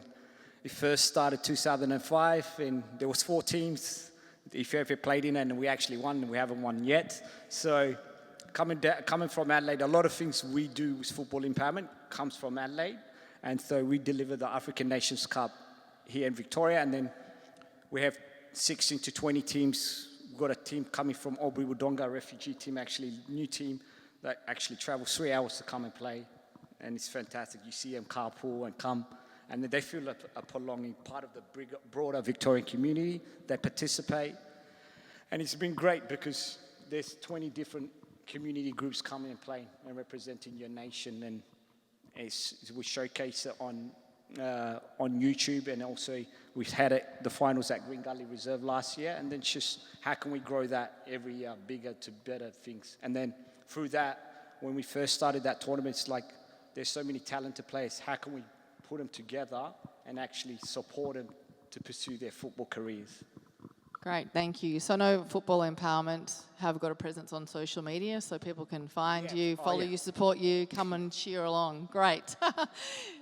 it first started 2005, and there was 4 teams. If you ever played in it, and we actually won, and we haven't won yet. So coming from Adelaide, a lot of things we do with football empowerment comes from Adelaide. And so we deliver the African Nations Cup here in Victoria, and then we have 16 to 20 teams. We've got a team coming from Albury Wodonga, a refugee team, actually new team that actually travels 3 hours to come and play. And it's fantastic. You see them carpool and come, and they feel a belonging, part of the broader Victorian community. They participate. And it's been great because there's 20 different community groups coming and playing and representing your nation. And we showcase it on YouTube, and also we've had the finals at Green Gully Reserve last year, and then just how can we grow that every year bigger to better things. And then through that, when we first started that tournament, it's like there's so many talented players, how can we put them together and actually support them to pursue their football careers? Great, thank you. So I know Football Empowerment have got a presence on social media, so people can find you, follow you, support you, come and cheer along. Great.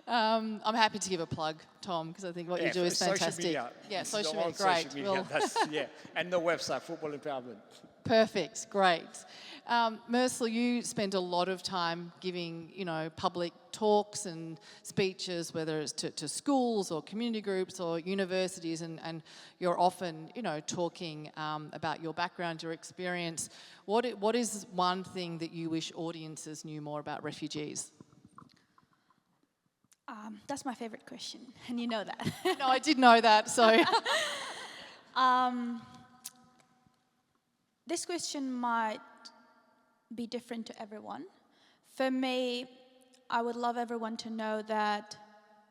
I'm happy to give a plug, Tom, because I think what you do is fantastic. Social media. Yeah, social media, Social great. media, and the website, Football Empowerment. Perfect, great. Mursal, you spend a lot of time giving, public talks and speeches, whether it's to schools or community groups or universities, and you're often, talking about your background, your experience. What is one thing that you wish audiences knew more about refugees? That's my favorite question, and you know that. No, I did know that, so... This question might be different to everyone. For me, I would love everyone to know that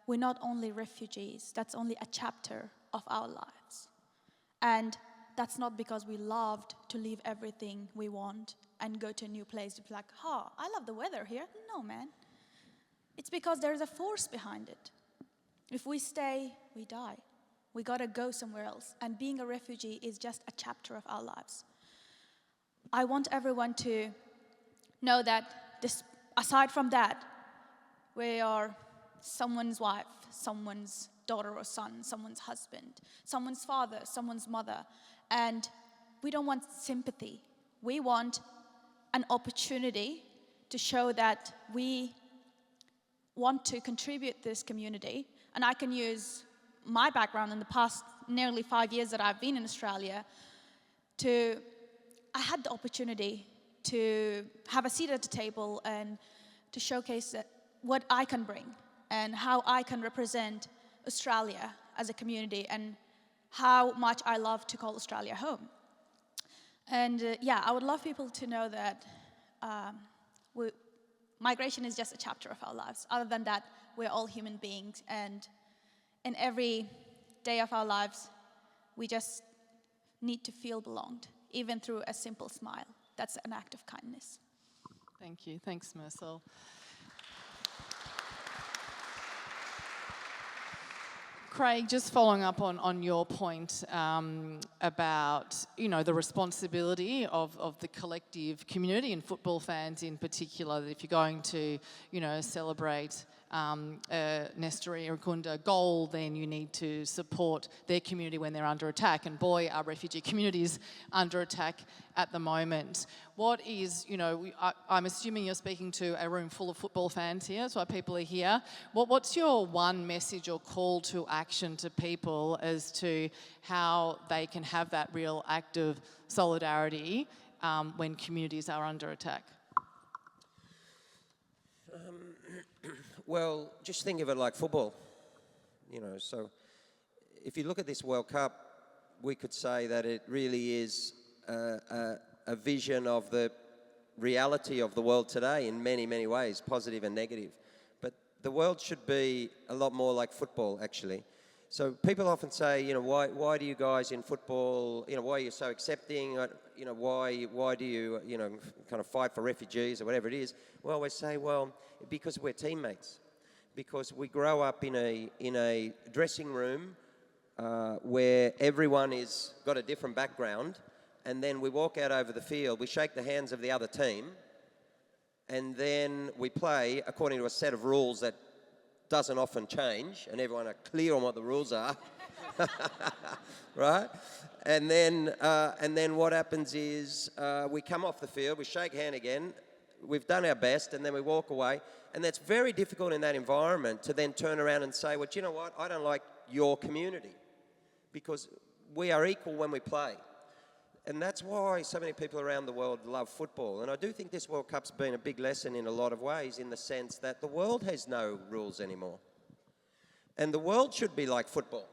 we're not only refugees, that's only a chapter of our lives. And that's not because we loved to leave everything we want and go to a new place to be like, I love the weather here. No, man. It's because there's a force behind it. If we stay, we die. We gotta go somewhere else. And being a refugee is just a chapter of our lives. I want everyone to know that aside from that, we are someone's wife, someone's daughter or son, someone's husband, someone's father, someone's mother. And we don't want sympathy. We want an opportunity to show that we want to contribute to this community. And I can use my background in the past nearly 5 years that I've been in Australia I had the opportunity to have a seat at the table and to showcase what I can bring and how I can represent Australia as a community and how much I love to call Australia home. And I would love people to know that migration is just a chapter of our lives. Other than that, we're all human beings, and in every day of our lives, we just need to feel belonged. Even through a simple smile. That's an act of kindness. Thank you. Thanks, Mursal. Craig, just following up on your point about, the responsibility of the collective community and football fans in particular, that if you're going to, celebrate Nestori or Kunda goal, then you need to support their community when they're under attack. And boy, are refugee communities under attack at the moment. What is, I'm assuming you're speaking to a room full of football fans here, that's why people are here. What's your one message or call to action to people as to how they can have that real act of solidarity when communities are under attack? Well, just think of it like football, so if you look at this World Cup, we could say that it really is a vision of the reality of the world today in many, many ways, positive and negative. But the world should be a lot more like football, actually. So people often say, why do you guys in football, why are you so accepting? Why do you, kind of fight for refugees or whatever it is? We always say, well, because we're teammates. Because we grow up in a dressing room where everyone is got a different background, and then we walk out over the field, we shake the hands of the other team, and then we play according to a set of rules that doesn't often change, and everyone are clear on what the rules are, right? And then what happens is we come off the field, we shake hand again, we've done our best, and then we walk away. And that's very difficult in that environment to then turn around and say, well, do you know what? I don't like your community, because we are equal when we play. And that's why so many people around the world love football. And I do think this World Cup's been a big lesson in a lot of ways, in the sense that the world has no rules anymore. And the world should be like football.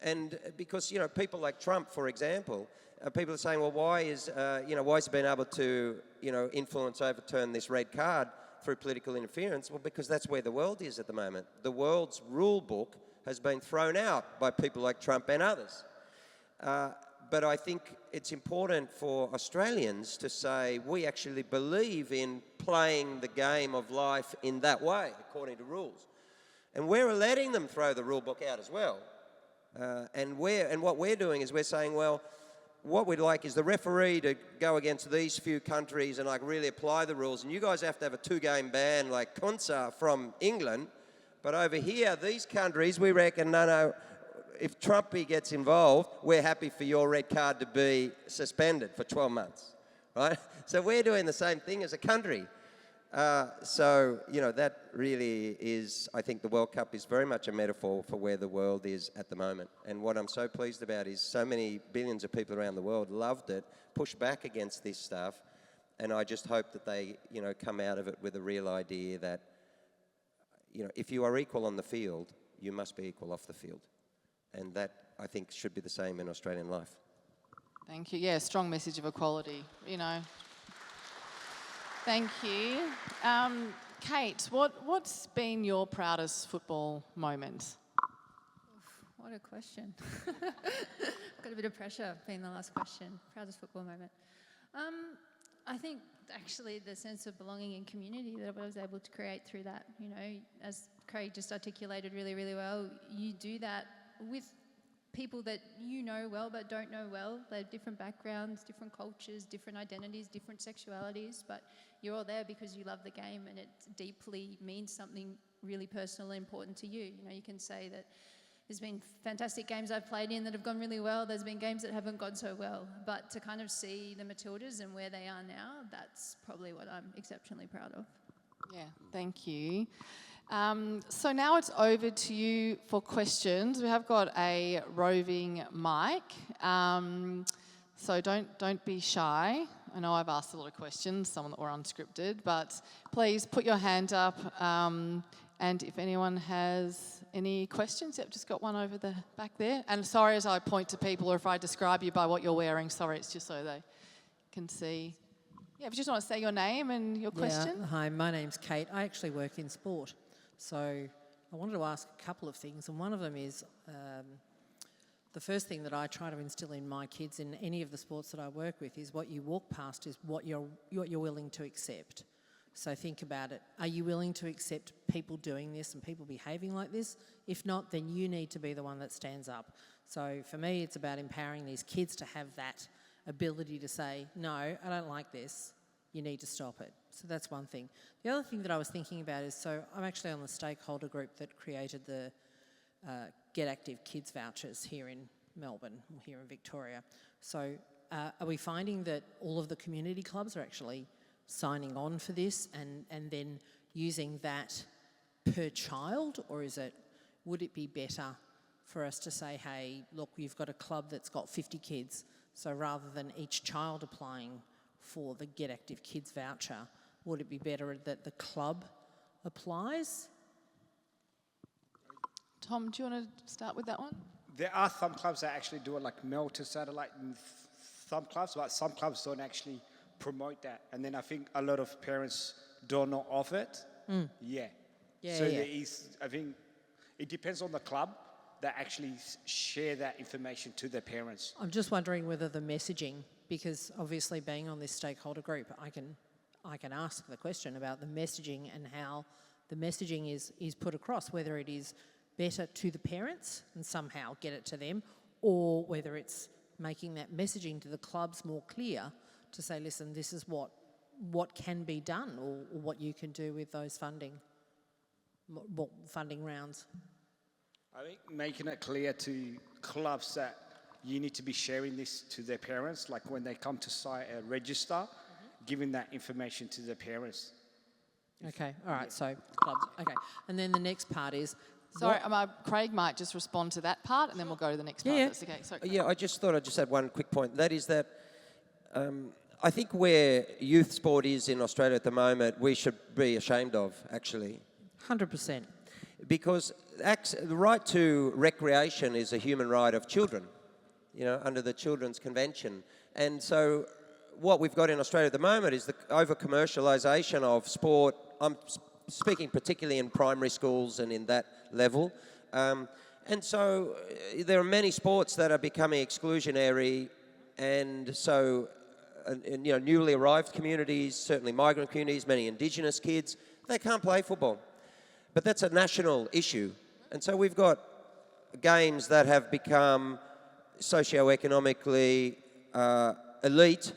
And because, you know, people like Trump, for example, people are saying, well, why is he been able to, overturn this red card through political interference? Well, because that's where the world is at the moment. The world's rule book has been thrown out by people like Trump and others. But I think it's important for Australians to say we actually believe in playing the game of life in that way, according to rules. And we're letting them throw the rule book out as well. And what we're doing is we're saying, well, what we'd like is the referee to go against these few countries and like really apply the rules. And you guys have to have a 2-game ban like Kunsa from England. But over here, these countries, we reckon, no, if Trumpy gets involved, we're happy for your red card to be suspended for 12 months, right? So we're doing the same thing as a country. That really is, I think the World Cup is very much a metaphor for where the world is at the moment. And what I'm so pleased about is so many billions of people around the world loved it, pushed back against this stuff, and I just hope that they, come out of it with a real idea that, if you are equal on the field, you must be equal off the field. And that, I think, should be the same in Australian life. Thank you. Yeah, strong message of equality, Thank you. Kate, what's been your proudest football moment? What a question. Got a bit of pressure being the last question. Proudest football moment. I think actually the sense of belonging and community that I was able to create through that, as Craig just articulated really, really well, you do that with people that you know well but don't know well. They have different backgrounds, different cultures, different identities, different sexualities, but you're all there because you love the game and it deeply means something really personal and important to you. You can say that there's been fantastic games I've played in that have gone really well. There's been games that haven't gone so well. But to kind of see the Matildas and where they are now, that's probably what I'm exceptionally proud of. Yeah, thank you. So now it's over to you for questions. We have got a roving mic, so don't be shy. I know I've asked a lot of questions, some that were unscripted, but please put your hand up, and if anyone has any questions, yep, just got one over the back there. And sorry as I point to people or if I describe you by what you're wearing, sorry, it's just so they can see. Yeah, if you just want to say your name and your question. Yeah, hi, my name's Kate. I actually work in sport. So I wanted to ask a couple of things, and one of them is the first thing that I try to instill in my kids in any of the sports that I work with is what you walk past is what you're willing to accept. So think about it. Are you willing to accept people doing this and people behaving like this? If not, then you need to be the one that stands up. So for me, it's about empowering these kids to have that ability to say, no, I don't like this. You need to stop it. So that's one thing. The other thing that I was thinking about is, so I'm actually on the stakeholder group that created the Get Active Kids vouchers here in Melbourne, or here in Victoria. So are we finding that all of the community clubs are actually signing on for this and then using that per child, or would it be better for us to say, hey, look, you've got a club that's got 50 kids, so rather than each child applying for the Get Active Kids voucher, would it be better that the club applies? Tom, do you want to start with that one? There are some clubs that actually do it like mail to satellite and some clubs, but some clubs don't actually promote that. And then I think a lot of parents don't know of it. Yeah. So there is, I think, it depends on the club that actually share that information to their parents. I'm just wondering whether the messaging, because obviously being on this stakeholder group, I can ask the question about the messaging and how the messaging is put across, whether it is better to the parents and somehow get it to them, or whether it's making that messaging to the clubs more clear to say, listen, this is what what can be done or what you can do with those funding rounds. I think making it clear to clubs that you need to be sharing this to their parents, like when they come to register, giving that information to their parents. Okay, all right, so clubs, okay. And then the next part is... Sorry, Craig might just respond to that part and then we'll go to the next part. Yeah. That's okay. So, Yeah, I just thought I'd just add one quick point. That is that I think where youth sport is in Australia at the moment, we should be ashamed of, actually. 100%. Because the right to recreation is a human right of children, you know, under the Children's Convention. And so what we've got in Australia at the moment is the over-commercialisation of sport. I'm speaking particularly in primary schools and in that level. And so there are many sports that are becoming exclusionary, and so you know, newly arrived communities, certainly migrant communities, many Indigenous kids, they can't play football. But that's a national issue. And so we've got games that have become socioeconomically elite.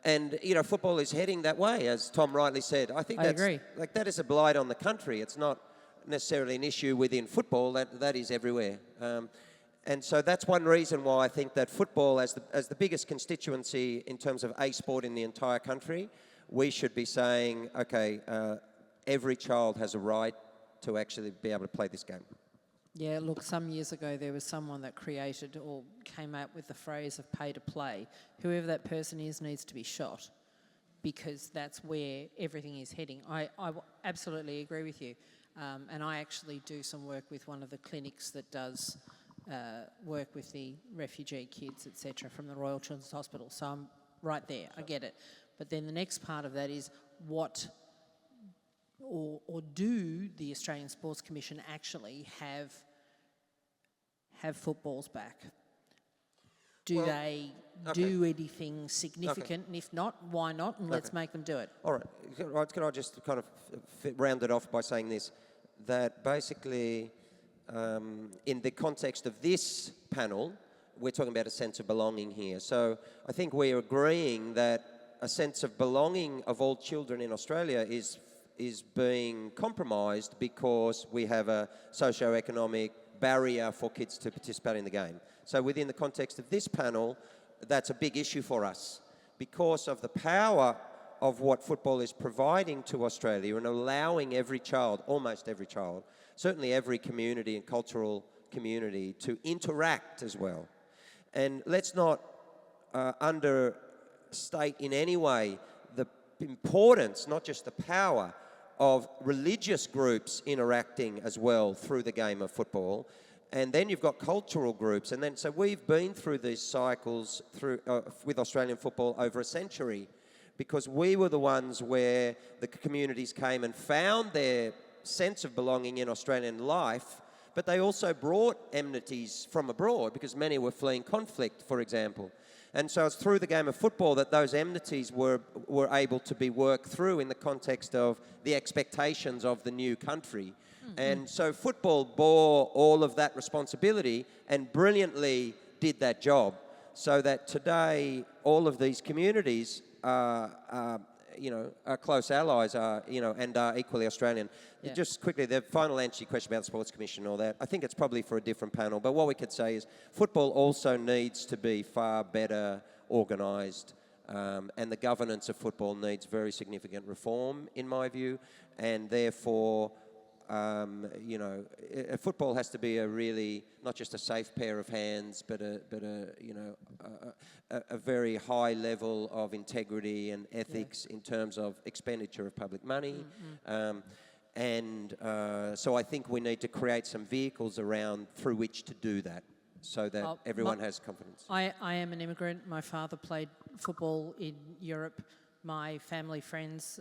And, you know, football is heading that way, as Tom rightly said. I agree. Like, that is a blight on the country. It's not necessarily an issue within football. That is everywhere. And so that's one reason why I think that football, as the biggest constituency in terms of a sport in the entire country, we should be saying, okay, every child has a right to actually be able to play this game. Yeah, look, some years ago there was someone that created or came up with the phrase of pay to play. Whoever that person is needs to be shot, because that's where everything is heading. I absolutely agree with you. And I actually do some work with one of the clinics that does work with the refugee kids, etc., from the Royal Children's Hospital. So I'm right there, I get it. But then the next part of that is what... Or do the Australian Sports Commission actually have footballs back? Do they do anything significant? And if not, why not? And let's make them do it. All right. Can I just kind of round it off by saying this? That basically, in the context of this panel, we're talking about a sense of belonging here. So I think we're agreeing that a sense of belonging of all children in Australia is being compromised because we have a socio-economic barrier for kids to participate in the game. So within the context of this panel, that's a big issue for us because of the power of what football is providing to Australia and allowing every child, almost every child, certainly every community and cultural community to interact as well. And let's not understate in any way the importance, not just the power, of religious groups interacting as well through the game of football. And then you've got cultural groups. And then, so we've been through these cycles with Australian football over a century because we were the ones where the communities came and found their sense of belonging in Australian life, but they also brought enmities from abroad because many were fleeing conflict, for example. And so it's through the game of football that those enmities were able to be worked through in the context of the expectations of the new country. Mm-hmm. And so football bore all of that responsibility and brilliantly did that job, so that today all of these communities are close allies, and are equally Australian. Yeah. Just quickly, the final answer to your question about the Sports Commission and all that, I think it's probably for a different panel, but what we could say is football also needs to be far better organised, and the governance of football needs very significant reform, in my view, and therefore, football has to be a really, not just a safe pair of hands, but a very high level of integrity and ethics in terms of expenditure of public money. Mm-hmm. So I think we need to create some vehicles around through which to do that so that everyone has confidence. I am an immigrant. My father played football in Europe. My family friends,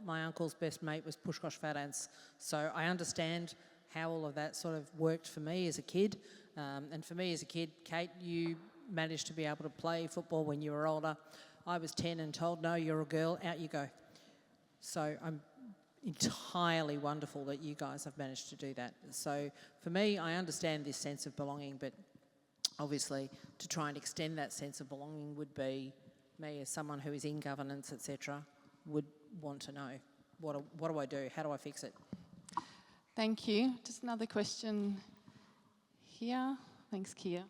my uncle's best mate was Pushkosh Fadans. So I understand how all of that sort of worked for me as a kid. And for me as a kid, Kate, you managed to be able to play football when you were older. I was 10 and told, no, you're a girl, out you go. So I'm entirely wonderful that you guys have managed to do that. So for me, I understand this sense of belonging, but obviously to try and extend that sense of belonging would be me as someone who is in governance, etc., would want to know. What do I do? How do I fix it? Thank you. Just another question here. Thanks, Kia.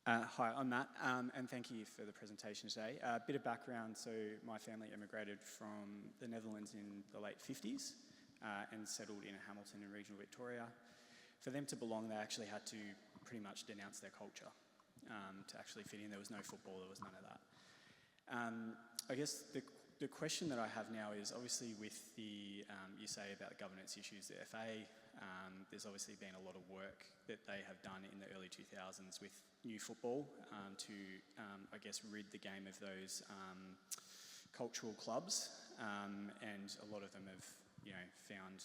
Hi, I'm Matt, and thank you for the presentation today. A bit of background, so my family emigrated from the Netherlands in the late 50s and settled in Hamilton in regional Victoria. For them to belong, they actually had to pretty much denounce their culture to actually fit in. There was no football, there was none of that. I guess the question that I have now is, obviously with the, you say about the governance issues, the FA, there's obviously been a lot of work that they have done in the early 2000s with new football to, I guess, rid the game of those cultural clubs, and a lot of them have, you know, found,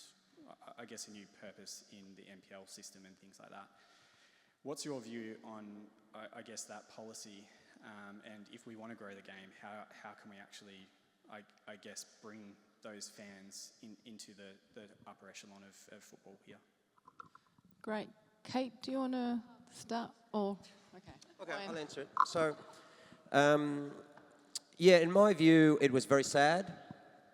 I guess, a new purpose in the NPL system and things like that. What's your view on, I guess, that policy, and if we want to grow the game, how can we actually, I guess, bring those fans into the upper echelon of football here? Great. Kate, do you want to start? Or Okay, I'll answer it. So, yeah, in my view, it was very sad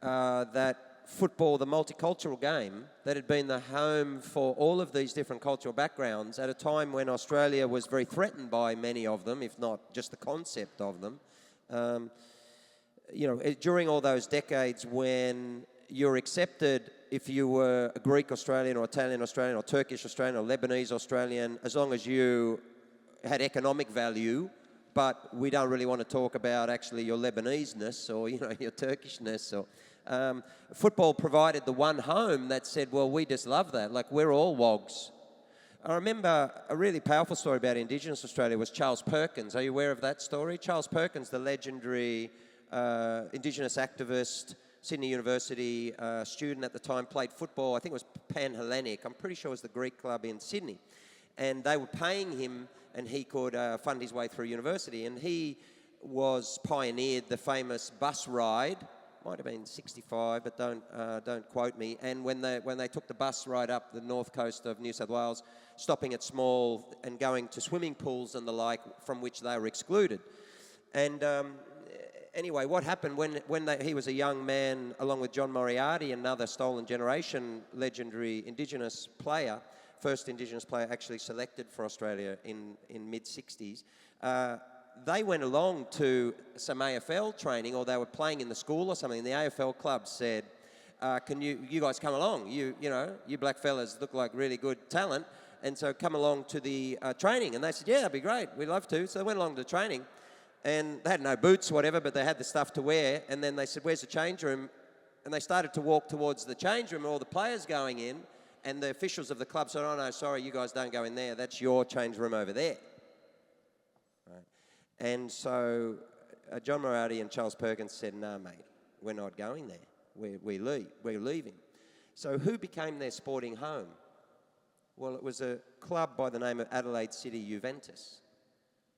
that football, the multicultural game, that had been the home for all of these different cultural backgrounds at a time when Australia was very threatened by many of them, if not just the concept of them. You know, during all those decades when you're accepted if you were a Greek Australian or Italian Australian or Turkish Australian or Lebanese Australian, as long as you had economic value, but we don't really want to talk about actually your Lebanese-ness or, you know, your Turkishness. Or football provided the one home that said, well, we just love that, like we're all wogs. I remember a really powerful story about Indigenous Australia was Charles Perkins. Are you aware of that story? Charles Perkins, the legendary Indigenous activist, Sydney University student at the time, played football. I think it was Pan-Hellenic. I'm pretty sure it was the Greek club in Sydney. And they were paying him and he could fund his way through university. And he pioneered the famous bus ride. Might have been 65, but don't quote me. And when they took the bus ride up the north coast of New South Wales, stopping at small and going to swimming pools and the like from which they were excluded. And anyway, what happened when he was a young man, along with John Moriarty, another Stolen Generation legendary Indigenous player, first Indigenous player actually selected for Australia in mid-60s, they went along to some AFL training, or they were playing in the school or something, and the AFL club said, can you guys come along? You know, you black fellas look like really good talent, and so come along to the training. And they said, yeah, that'd be great, we'd love to. So they went along to the training, and they had no boots or whatever, but they had the stuff to wear. And then they said, where's the change room? And they started to walk towards the change room, all the players going in, and the officials of the club said, oh no, sorry, you guys don't go in there, that's your change room over there. Right. And so John Moriarty and Charles Perkins said, no, mate, we're not going there, we're leaving. So who became their sporting home? Well, it was a club by the name of Adelaide City Juventus,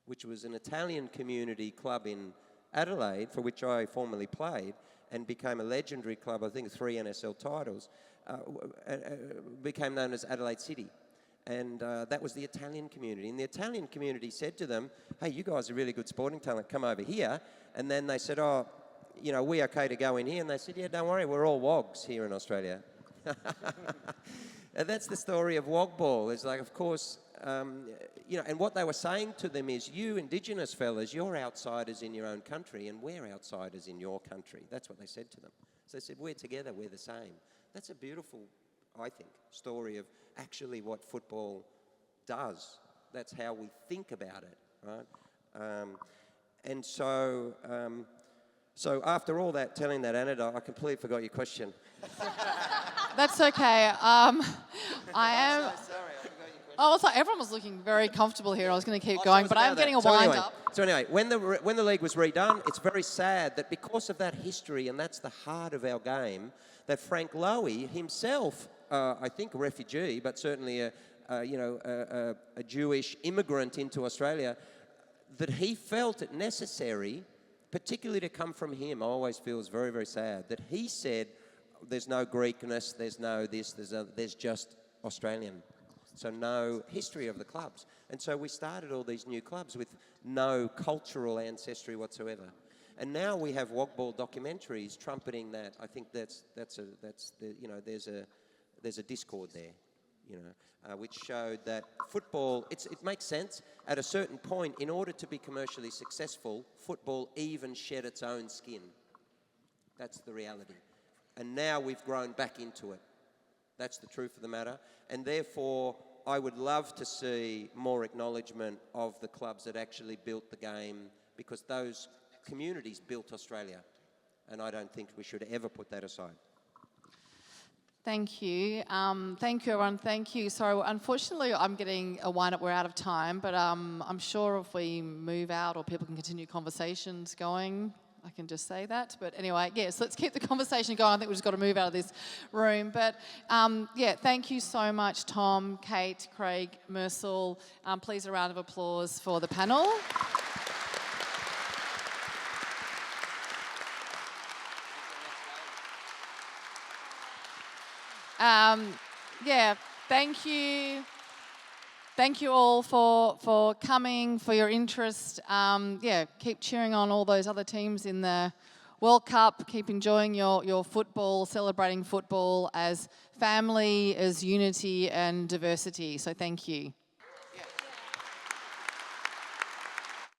which was an Italian community club in Adelaide, for which I formerly played, and became a legendary club, I think 3 NSL titles, became known as Adelaide City. And that was the Italian community. And the Italian community said to them, hey, you guys are really good sporting talent, come over here. And then they said, oh, you know, we okay to go in here? And they said, yeah, don't worry, we're all wogs here in Australia. And that's the story of wog ball. It's like, of course, you know, and what they were saying to them is, you Indigenous fellas, you're outsiders in your own country, and we're outsiders in your country. That's what they said to them. So they said, we're together, we're the same. That's a beautiful, I think, story of actually what football does. That's how we think about it, right? And so, so after all that, telling that anecdote, I completely forgot your question. That's okay. I am. Sorry, I forgot your question. Oh, it's like everyone was looking very comfortable here. I was going to keep going, but I am getting a wind up. So anyway, when the league was redone, it's very sad that because of that history, and that's the heart of our game, that Frank Lowy himself, I think a refugee, but certainly a Jewish immigrant into Australia, that he felt it necessary, particularly to come from him, I always feel is very, very sad, that he said, there's no Greekness, there's no this, there's just Australian. so no history of the clubs. And so we started all these new clubs with no cultural ancestry whatsoever. And now we have Wogball documentaries trumpeting that. I think there's a discord there, which showed that football, it makes sense. At a certain point, in order to be commercially successful, football even shed its own skin. That's the reality. And now we've grown back into it. That's the truth of the matter. And therefore, I would love to see more acknowledgement of the clubs that actually built the game, because those communities built Australia. And I don't think we should ever put that aside. Thank you. Thank you, everyone. Thank you. Sorry, unfortunately, I'm getting a wind-up. We're out of time, but I'm sure if we move out or people can continue conversations going, I can just say that. But anyway, yes, let's keep the conversation going. I think we've just got to move out of this room. But yeah, thank you so much, Tom, Kate, Craig, Mursal. Please, a round of applause for the panel. Yeah, thank you. Thank you all for coming, for your interest. Yeah, keep cheering on all those other teams in the World Cup. Keep enjoying your football, celebrating football as family, as unity and diversity. So thank you.